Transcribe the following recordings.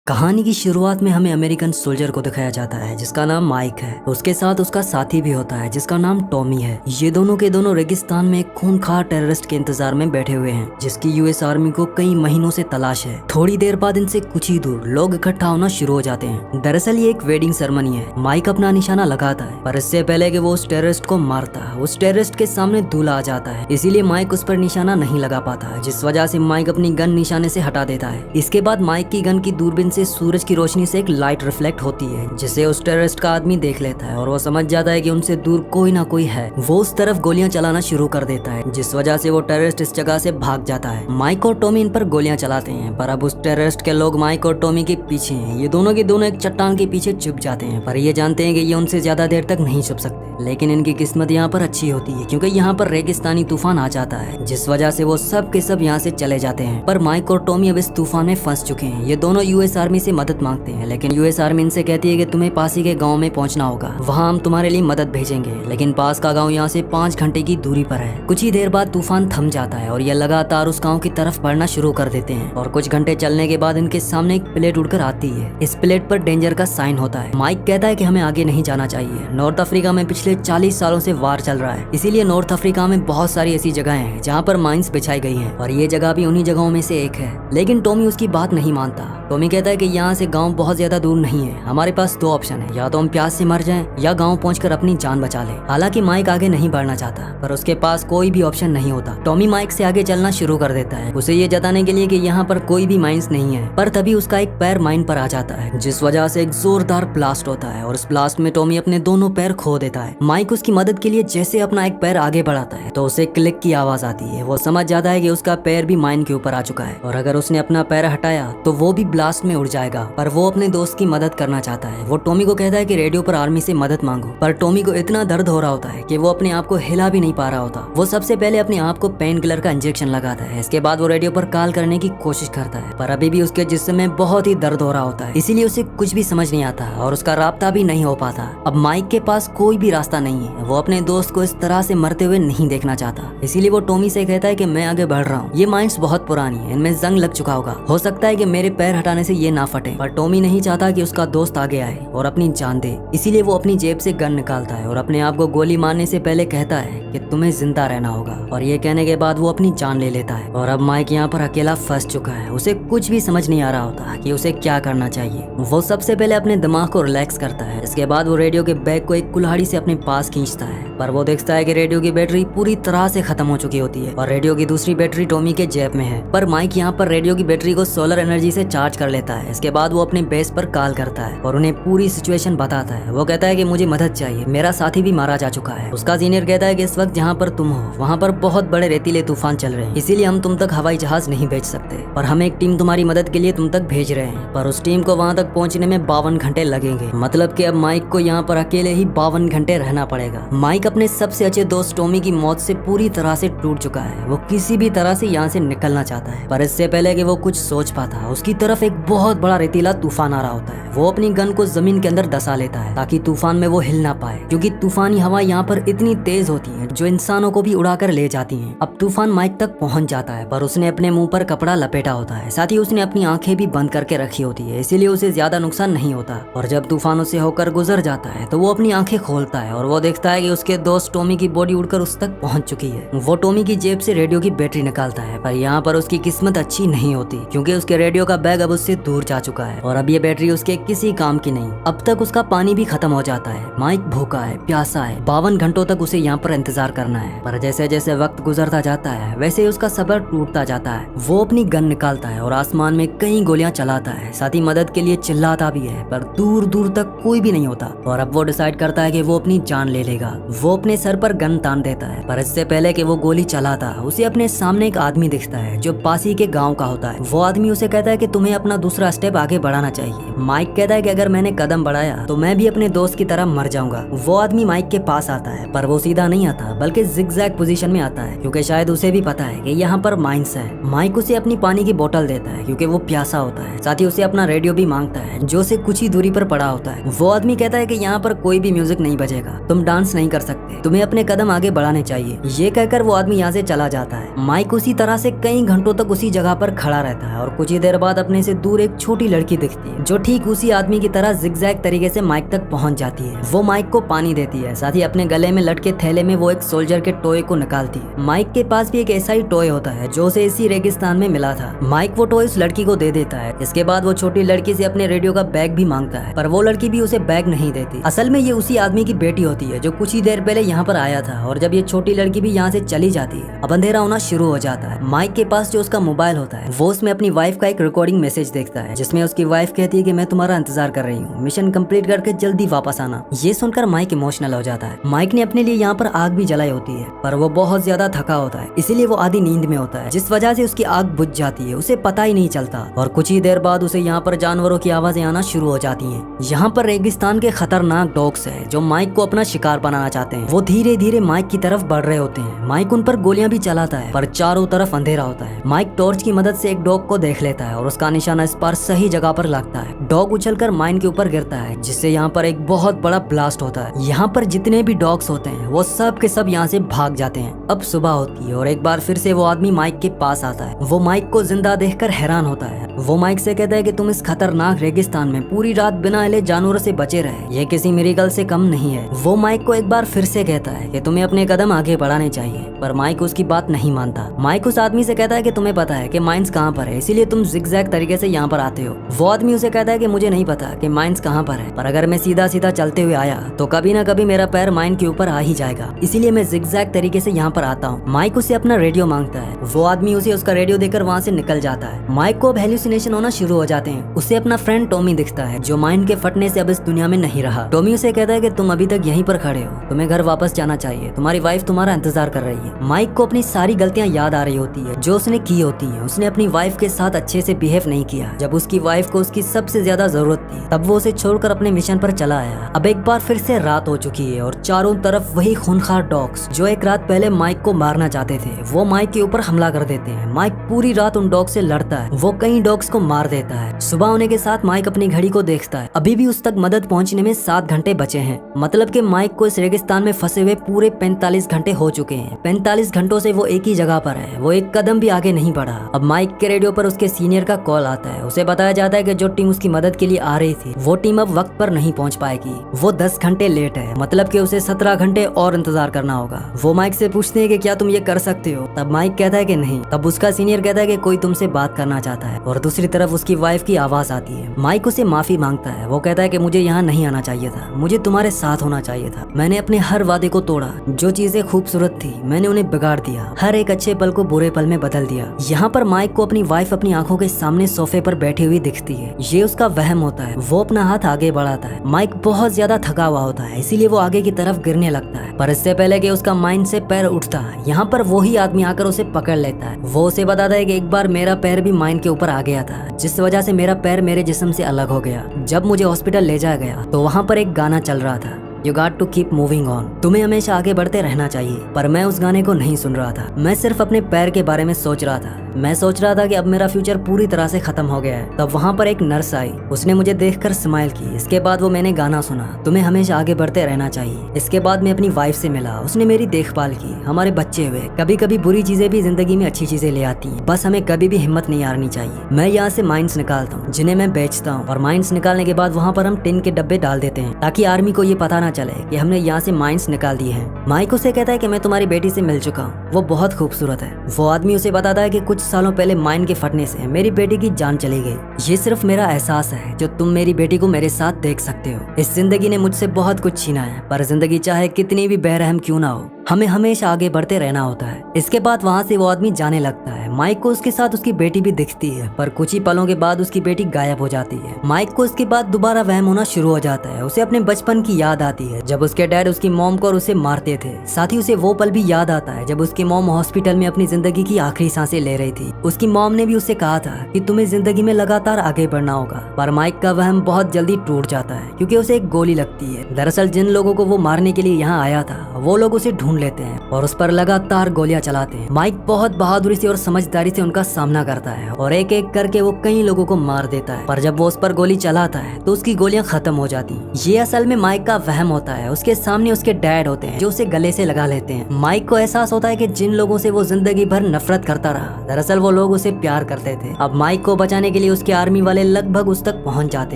कहानी की शुरुआत में हमें अमेरिकन सोल्जर को दिखाया जाता है जिसका नाम माइक है। उसके साथ उसका साथी भी होता है जिसका नाम टॉमी है। ये दोनों के दोनों रेगिस्तान में एक खूंखार टेररिस्ट के इंतजार में बैठे हुए हैं जिसकी यूएस आर्मी को कई महीनों से तलाश है। थोड़ी देर बाद इनसे कुछ ही दूर लोग इकट्ठा होना शुरू हो जाते हैं। दरअसल ये एक वेडिंग सेरेमनी है। माइक अपना निशाना लगाता है पर इससे पहले कि वो उस टेररिस्ट को मारता है उस टेररिस्ट के सामने दूल्हा आ जाता है, इसीलिए माइक उस पर निशाना नहीं लगा पाता, जिस वजह से माइक अपनी गन निशाने से हटा देता है। इसके बाद माइक की गन की दूरबीन से सूरज की रोशनी से एक लाइट रिफ्लेक्ट होती है जिसे उस टेररिस्ट का आदमी देख लेता है और वो समझ जाता है कि उनसे दूर कोई ना कोई है। वो उस तरफ गोलियां चलाना शुरू कर देता है जिस वजह से वो टेररिस्ट इस जगह से भाग जाता है। माइक और टॉमी इन पर गोलियां चलाते हैं पर अब उस टेररिस्ट के लोग माइक और टॉमी के पीछे हैं। ये दोनों के दोनों एक चट्टान के पीछे छुप जाते हैं पर ये जानते हैं कि ये उनसे ज्यादा देर तक नहीं छुप सकते। लेकिन इनकी किस्मत यहाँ पर अच्छी होती है क्योंकि यहाँ पर रेगिस्तानी तूफान आ जाता है जिस वजह से वो सब के सब यहाँ से चले जाते हैं। पर माइक और टॉमी अब इस तूफान में फंस चुके हैं। ये दोनों यूएस आर्मी से मदद मांगते हैं लेकिन यूएस आर्मी इनसे कहती है कि तुम्हें पास ही के गांव में पहुंचना होगा, वहां हम तुम्हारे लिए मदद भेजेंगे। लेकिन पास का गांव यहाँ से 5 घंटे की दूरी पर है। कुछ ही देर बाद तूफान थम जाता है और ये लगातार उस गांव की तरफ बढ़ना शुरू कर देते हैं और कुछ घंटे चलने के बाद इनके सामने एक प्लेट उड़कर आती है। इस प्लेट पर डेंजर का साइन होता है। माइक कहता है कि हमें आगे नहीं जाना चाहिए। नॉर्थ अफ्रीका में पिछले 40 सालों से वार चल रहा है, इसीलिए नॉर्थ अफ्रीका में बहुत सारी ऐसी जगह हैं जहाँ पर माइंस बिछाई गई हैं और ये जगह भी उन्हीं जगहों में से एक है। लेकिन टॉमी उसकी बात नहीं मानता। टॉमी कहता है कि यहाँ से गांव बहुत ज्यादा दूर नहीं है, हमारे पास 2 ऑप्शन है, या तो हम प्यास से मर जाएं या गांव पहुंचकर अपनी जान बचा लें। हालांकि माइक आगे नहीं बढ़ना चाहता पर उसके पास कोई भी ऑप्शन नहीं होता। टॉमी माइक से आगे चलना शुरू कर देता है उसे ये जताने के लिए कि यहाँ पर कोई भी माइंस नहीं है। पर तभी उसका एक पैर माइन पर आ जाता है जिस वजह से एक जोरदार ब्लास्ट होता है और उस ब्लास्ट में टॉमी अपने दोनों पैर खो देता है। माइक उसकी मदद के लिए जैसे अपना एक पैर आगे बढ़ाता है तो उसे क्लिक की आवाज आती है। वो समझ जाता है कि उसका पैर भी माइन के ऊपर आ चुका है और अगर उसने अपना पैर हटाया तो वो भी ब्लास्ट में उड़ जाएगा। पर वो अपने दोस्त की मदद करना चाहता है। वो टॉमी को कहता है कि रेडियो पर आर्मी से मदद मांगो, पर टॉमी को इतना दर्द हो रहा होता है कि वो अपने आप को हिला भी नहीं पा रहा होता। वो सबसे पहले अपने आप को पेन किलर का इंजेक्शन लगाता है। इसके बाद वो रेडियो पर कॉल करने की कोशिश करता है पर अभी भी उसके जिस्म में बहुत ही दर्द हो रहा होता है, इसीलिए उसे कुछ भी समझ नहीं आता और उसका राब्ता भी नहीं हो पाता। अब माइक के पास कोई भी रास्ता नहीं है। वो अपने दोस्त को इस तरह से मरते हुए नहीं देखना चाहता, इसीलिए वो टॉमी से कहता है कि मैं आगे बढ़ रहा हूँ। ये माइंस बहुत पुरानी है, इनमें जंग लग चुका होगा, हो सकता है कि मेरे पैर हटाने से ये ना फटे। पर टॉमी नहीं चाहता कि उसका दोस्त आगे आए और अपनी जान दे, इसीलिए वो अपनी जेब से गन निकालता है और अपने आप को गोली मारने से पहले कहता है कि तुम्हें जिंदा रहना होगा। और ये कहने के बाद वो अपनी जान ले लेता है। और अब माइक यहाँ पर अकेला फंस चुका है। उसे कुछ भी समझ नहीं आ रहा होता कि उसे क्या करना चाहिए। वो सबसे पहले अपने दिमाग को रिलैक्स करता है। इसके बाद वो रेडियो के बैग को एक कुल्हाड़ी से अपने पास खींचता है पर वो देखता है कि रेडियो की बैटरी पूरी तरह से खत्म हो चुकी होती है और रेडियो की दूसरी बैटरी टॉमी के जेब में है। पर माइक यहाँ पर रेडियो की बैटरी को सोलर एनर्जी से चार्ज कर लेता है। इसके बाद वो अपने बेस पर कॉल करता है और उन्हें पूरी सिचुएशन बताता है। वो कहता है कि मुझे मदद चाहिए, मेरा साथी भी मारा जा चुका है। उसका सीनियर कहता है कि इस वक्त जहाँ पर तुम हो वहाँ पर बहुत बड़े रेतीले तूफान चल रहे हैं, इसीलिए हम तुम तक हवाई जहाज नहीं भेज सकते, पर हम एक टीम तुम्हारी मदद के लिए तुम तक भेज रहे हैं। पर उस टीम को वहाँ तक पहुँचने में 52 घंटे लगेंगे। मतलब कि अब माइक को यहाँ पर अकेले ही 52 घंटे रहना पड़ेगा। माइक अपने सबसे अच्छे दोस्त टॉमी की मौत से पूरी तरह से टूट चुका है। वो किसी भी तरह से यहाँ से निकलना चाहता है पर इससे पहले कि वो कुछ सोच पाता उसकी तरफ एक बहुत बड़ा रेतीला तूफान आ रहा होता है। वो अपनी गन को जमीन के अंदर दसा लेता है ताकि तूफान में वो हिल ना पाए, क्योंकि तूफानी हवा यहाँ पर इतनी तेज होती है जो इंसानों को भी उड़ाकर ले जाती हैं। अब तूफान माइक तक पहुंच जाता है पर उसने अपने मुंह पर कपड़ा लपेटा होता है, साथ ही उसने अपनी आंखें भी बंद करके रखी होती है, इसीलिए उसे ज्यादा नुकसान नहीं होता। और जब तूफान उसे होकर गुजर जाता है तो वो अपनी आंखें खोलता है और वो देखता है कि उसके दोस्त टॉमी की बॉडी उड़कर उस तक पहुंच चुकी है। वो टॉमी की जेब से रेडियो की बैटरी निकालता है पर यहाँ पर उसकी किस्मत अच्छी नहीं होती क्योंकि उसके रेडियो का बैग अब उससे दूर जा चुका है और अब ये बैटरी उसके किसी काम की नहीं। अब तक उसका पानी भी खत्म हो जाता है। माइक भूखा है, प्यासा है। 52 घंटों तक उसे यहाँ पर इंतजार करना है। पर जैसे जैसे वक्त गुजरता जाता है वैसे ही उसका सब्र टूटता जाता है। वो अपनी गन निकालता है और आसमान में कई गोलियां चलाता है, साथ ही मदद के लिए चिल्लाता भी है पर दूर दूर तक कोई भी नहीं होता। और अब वो डिसाइड करता है कि वो अपनी जान ले लेगा। वो अपने सर पर गन तान देता है पर इससे पहले कि वो गोली चलाता उसे अपने सामने एक आदमी दिखता है जो पासी के गाँव का होता है। वो आदमी उसे कहता है कि तुम्हें अपना दूसरा स्टेप आगे बढ़ाना चाहिए। माइक कहता है कि अगर मैंने कदम बढ़ाया तो मैं भी अपने दोस्त की तरह मर जाऊंगा। वो आदमी माइक के पास आता है पर वो सीधा नहीं आता बल्कि जिगजैग पोजीशन में आता है क्योंकि शायद उसे भी पता है कि यहाँ पर माइंस है। माइक उसे अपनी पानी की बोतल देता है क्योंकि वो प्यासा होता है, साथ ही उसे अपना रेडियो भी मांगता है जो उसे कुछ ही दूरी पर पड़ा होता है। वो आदमी कहता है कि यहाँ पर कोई भी म्यूजिक नहीं बजेगा, तुम डांस नहीं कर सकते, तुम्हें अपने कदम आगे बढ़ाने चाहिए। ये कहकर वो आदमी यहाँ से चला जाता है। माइक उसी तरह से कई घंटों तक उसी जगह पर खड़ा रहता है और कुछ ही देर बाद अपने से दूर एक एक छोटी लड़की दिखती है जो ठीक उसी आदमी की तरह जिगजैग तरीके से माइक तक पहुंच जाती है। वो माइक को पानी देती है, साथ ही अपने गले में लटके थैले में वो एक सोल्जर के टॉय को निकालती है। माइक के पास भी एक ऐसा ही टॉय होता है जो उसे इसी रेगिस्तान में मिला था। माइक वो टॉय उस लड़की को दे देता है। इसके बाद वो छोटी लड़की से अपने रेडियो का बैग भी मांगता है, पर वो लड़की भी उसे बैग नहीं देती। असल में ये उसी आदमी की बेटी होती है जो कुछ ही देर पहले यहाँ पर आया था, और जब ये छोटी लड़की भी यहाँ से चली जाती है, अब अंधेरा होना शुरू हो जाता है। माइक के पास जो उसका मोबाइल होता है, वो उसमें अपनी वाइफ का एक रिकॉर्डिंग मैसेज देखता है जिसमें उसकी वाइफ कहती है कि मैं तुम्हारा इंतजार कर रही हूँ, मिशन कंप्लीट करके जल्दी वापस आना। ये सुनकर माइक इमोशनल हो जाता है। माइक ने अपने लिए यहाँ पर आग भी जलाई होती है, पर वो बहुत ज्यादा थका होता है, इसीलिए वो आधी नींद में होता है, जिस वजह से उसकी आग बुझ जाती है, उसे पता ही नहीं चलता। और कुछ ही देर बाद उसे यहाँ पर जानवरों की आवाजें आना शुरू हो जाती हैं। यहाँ पर रेगिस्तान के खतरनाक डॉग्स है जो माइक को अपना शिकार बनाना चाहते हैं। वो धीरे धीरे माइक की तरफ बढ़ रहे होते हैं। माइक उन पर गोलियां भी चलाता है, पर चारों तरफ अंधेरा होता है। माइक टॉर्च की मदद से एक डॉग को देख लेता है और उसका निशाना इस बार सही जगह पर लगता है। डॉग उछलकर माइन के ऊपर गिरता है, जिससे यहाँ पर एक बहुत बड़ा ब्लास्ट होता है। यहाँ पर जितने भी डॉग्स होते हैं वो सब के सब यहाँ से भाग जाते हैं। अब सुबह होती है और एक बार फिर से वो आदमी माइक के पास आता है। वो माइक को जिंदा देखकर हैरान होता है। वो माइक से कहता है कि तुम इस खतरनाक रेगिस्तान में पूरी रात बिना हिले जानवरों से बचे रहे, ये किसी मिरेकल से कम नहीं है। वो माइक को एक बार फिर से कहता है कि तुम्हें अपने कदम आगे बढ़ाने चाहिए, पर माइक उसकी बात नहीं मानता। माइक उस आदमी से कहता है कि तुम्हें पता है कि माइंस कहाँ पर है, इसीलिए तुम जिगजैग तरीके से यहाँ पर आते हो। वो आदमी उसे कहता है कि मुझे नहीं पता कि माइंस कहाँ पर है, पर अगर मैं सीधा सीधा चलते हुए आया तो कभी ना कभी मेरा पैर माइन के ऊपर आ ही जाएगा, इसीलिए मैं जिगजैग तरीके से यहाँ पर आता हूँ। माइक उसे अपना रेडियो मांगता है। वो आदमी उसे उसका रेडियो देकर वहाँ से निकल जाता है। माइक को अब हेलुसिनेशन होना शुरू हो जाते हैं। उसे अपना फ्रेंड टॉमी दिखता है जो माइन के फटने से अब इस दुनिया में नहीं रहा। टॉमी उसे कहता है कि तुम अभी तक यहीं पर खड़े हो, तुम्हें घर वापस जाना चाहिए, तुम्हारी वाइफ तुम्हारा इंतजार कर रही है। माइक को अपनी सारी गलतियां याद आ रही होती है जो उसने की होती है। उसने अपनी वाइफ के साथ अच्छे से बिहेव नहीं किया। जब उसकी वाइफ को उसकी सबसे ज्यादा जरूरत थी तब वो उसे छोड़कर अपने मिशन पर चला आया। अब एक बार फिर से रात हो चुकी है और चारों तरफ वही खूनखार डॉग्स जो एक रात पहले माइक को मारना चाहते थे, वो माइक के ऊपर हमला कर देते हैं। माइक पूरी रात उन डॉग से लड़ता है। वो कई डॉग्स को मार देता है। सुबह होने के साथ माइक अपनी घड़ी को देखता है। अभी भी उस तक मदद पहुंचने में 7 घंटे बचे हैं। मतलब कि माइक को इस रेगिस्तान में फंसे हुए पूरे 45 घंटे हो चुके हैं। 45 घंटों से वो एक ही जगह पर है। वो एक कदम भी आगे नहीं बढ़ा। अब माइक के रेडियो पर उसके सीनियर का कॉल आता है। उसे बताया जाता है कि जो टीम उसकी मदद के लिए आ रही थी वो टीम अब वक्त पर नहीं पहुंच पाएगी। वो 10 घंटे लेट है, मतलब कि उसे 17 घंटे और इंतजार करना होगा। वो माइक से पूछते हैं कि क्या तुम ये कर सकते हो? तब माइक कहता है कि नहीं। तब उसका सीनियर कहता है कि कोई तुमसे बात करना चाहता है, और दूसरी तरफ उसकी वाइफ की आवाज आती है। माइक उसे माफी मांगता है। वो कहता है कि मुझे यहाँ नहीं आना चाहिए था, मुझे तुम्हारे साथ होना चाहिए था। मैंने अपने हर वादे को तोड़ा। जो चीजें खूबसूरत थी मैंने उन्हें बिगाड़ दिया। हर एक अच्छे पल को बुरे पल में बदल दिया। यहाँ पर माइक को अपनी वाइफ अपनी आंखों के सामने सोफे पर बैठी हुई दिखती है। ये उसका वहम होता है। वो अपना हाथ आगे बढ़ाता है। माइक बहुत ज्यादा थका हुआ होता है, इसीलिए वो आगे की तरफ गिरने लगता है, पर इससे पहले कि उसका माइंड से पैर उठता है यहाँ पर वही आदमी आकर उसे पकड़ लेता है। वो उसे बताता है कि एक बार मेरा पैर भी माइंड के ऊपर आ गया था, जिस वजह से मेरा पैर मेरे जिस्म से अलग हो गया। जब मुझे हॉस्पिटल ले जाया गया तो वहाँ पर एक गाना चल रहा था, You got to keep moving on। तुम्हें हमेशा आगे बढ़ते रहना चाहिए। पर मैं उस गाने को नहीं सुन रहा था। मैं सिर्फ अपने पैर के बारे में सोच रहा था। मैं सोच रहा था कि अब मेरा फ्यूचर पूरी तरह से खत्म हो गया है। तब वहाँ पर एक नर्स आई। उसने मुझे देखकर स्माइल की। इसके बाद वो मैंने गाना सुना, तुम्हें हमेशा आगे बढ़ते रहना चाहिए। इसके बाद मैं अपनी वाइफ से मिला। उसने मेरी देखभाल की, हमारे बच्चे हुए। कभी कभी बुरी चीजें भी जिंदगी में अच्छी चीजें ले आती हैं, बस हमें कभी भी हिम्मत नहीं हारनी चाहिए। मैं यहाँ से माइंस निकालता हूँ जिन्हें मैं बेचता हूँ, और माइंस निकालने के बाद वहाँ पर हम टिन के डब्बे डाल देते हैं ताकि आर्मी को ये पता ना चले कि हमने यहाँ से माइंस निकाल दिए हैं। माइक उसे कहता है कि मैं तुम्हारी बेटी से मिल चुका हूँ, वो बहुत खूबसूरत है। वो आदमी उसे बताता है कि कुछ सालों पहले माइन के फटने से मेरी बेटी की जान चली गई। ये सिर्फ मेरा एहसास है जो तुम मेरी बेटी को मेरे साथ देख सकते हो। इस जिंदगी ने मुझसे बहुत कुछ छीना है, पर जिंदगी चाहे कितनी भी बेरहम क्यों ना हो, हमें हमेशा आगे बढ़ते रहना होता है। इसके बाद वहाँ से वो आदमी जाने लगता है। माइक को उसके साथ उसकी बेटी भी दिखती है, पर कुछ ही पलों के बाद उसकी बेटी गायब हो जाती है। माइक को इसके बाद दोबारा वहम होना शुरू हो जाता है। उसे अपने बचपन की याद आती है जब उसके डैड उसकी मॉम को और उसे मारते थे। साथ ही उसे वो पल भी याद आता है जब उसकी मॉम हॉस्पिटल में अपनी जिंदगी की आखिरी सांसें ले रही थी। उसकी मॉम ने भी उसे कहा था कि तुम्हें जिंदगी में लगातार आगे बढ़ना होगा, पर माइक का वहम बहुत जल्दी टूट जाता है क्योंकि उसे एक गोली लगती है। दरअसल जिन लोगों को वो मारने के लिए यहाँ आया था वो लोग उसे ढूंढ लेते हैं और उस पर लगातार गोलियां चलाते हैं। माइक बहुत बहादुरी से और समझदारी से उनका सामना करता है और एक एक करके वो कई लोगों को मार देता है। पर जब वो उस पर गोली चलाता है तो उसकी गोलियां खत्म हो जाती हैं। ये असल में माइक का वहम होता है। उसके सामने उसके डैड होते हैं जो उसे गले से लगा लेते हैं। माइक को एहसास होता है कि जिन लोगों से वो जिंदगी भर नफरत करता रहा, दरअसल वो लोग उसे प्यार करते थे। अब माइक को बचाने के लिए उसके आर्मी वाले लगभग उस तक पहुंच जाते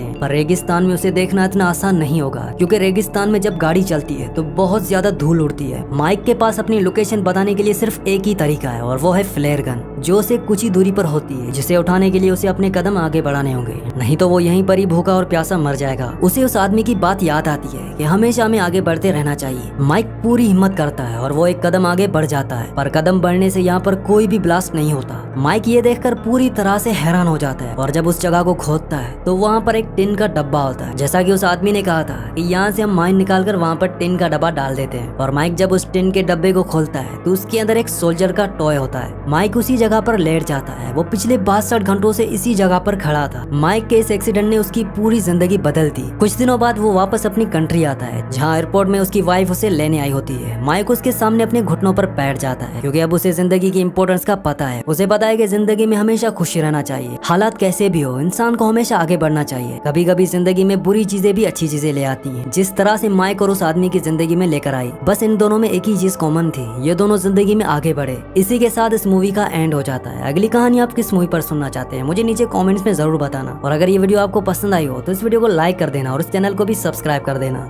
हैं, पर रेगिस्तान में उसे देखना इतना आसान नहीं होगा, क्योंकि रेगिस्तान में जब गाड़ी चलती है तो बहुत ज्यादा धूल उड़ती है। माइक के पास अपनी लोकेशन बताने के लिए सिर्फ एक ही तरीका है और वो है फ्लेयर गन, जो उसे कुछ ही दूरी पर होती है, जिसे उठाने के लिए उसे अपने कदम आगे बढ़ाने होंगे, नहीं तो वो यहीं पर ही भूखा और प्यासा मर जाएगा। उसे उस आदमी की बात याद आती है कि हमेशा हमें आगे बढ़ते रहना चाहिए। माइक पूरी हिम्मत करता है और वो एक कदम आगे बढ़ जाता है, पर कदम बढ़ने से यहाँ पर कोई भी ब्लास्ट नहीं होता। माइक ये देखकर पूरी तरह से हैरान हो जाता है और जब उस जगह को खोदता है तो वहाँ पर एक टिन का डब्बा होता है। जैसा कि उस आदमी ने कहा था कि यहाँ से हम माइन निकालकर वहाँ पर टिन का डब्बा डाल देते हैं। और माइक जब उस टिन के डब्बे को खोलता है तो उसके अंदर एक सोल्जर का टॉय होता है। माइक उसी जगह पर लेट जाता है। वो पिछले 62 घंटों से इसी जगह पर खड़ा था। माइक के इस एक्सीडेंट ने उसकी पूरी जिंदगी बदल दी। कुछ दिनों बाद वो वापस अपनी कंट्री आता है, जहाँ एयरपोर्ट में उसकी वाइफ उसे लेने आई होती है। माइक उसके सामने अपने घुटनों पर बैठ जाता है, क्योंकि अब उसे जिंदगी की इंपॉर्टेंस का पता है। उसे पता है कि जिंदगी में हमेशा खुश रहना चाहिए, हालात कैसे भी हो, इंसान को हमेशा आगे बढ़ना चाहिए। कभी कभी जिंदगी में बुरी चीजें भी अच्छी चीजें ले आती हैं, जिस तरह से माइक और उस आदमी की जिंदगी में लेकर आई। बस इन दोनों में एक ही चीज कॉमन थी, ये दोनों जिंदगी में आगे बढ़े। इसी के साथ इस मूवी का एंड हो जाता है। अगली कहानी आप किस मूवी पर सुनना चाहते हैं मुझे नीचे कमेंट्स में जरूर बताना। और अगर ये वीडियो आपको पसंद आई हो तो इस वीडियो को लाइक कर देना और इस चैनल को भी सब्सक्राइब कर देना।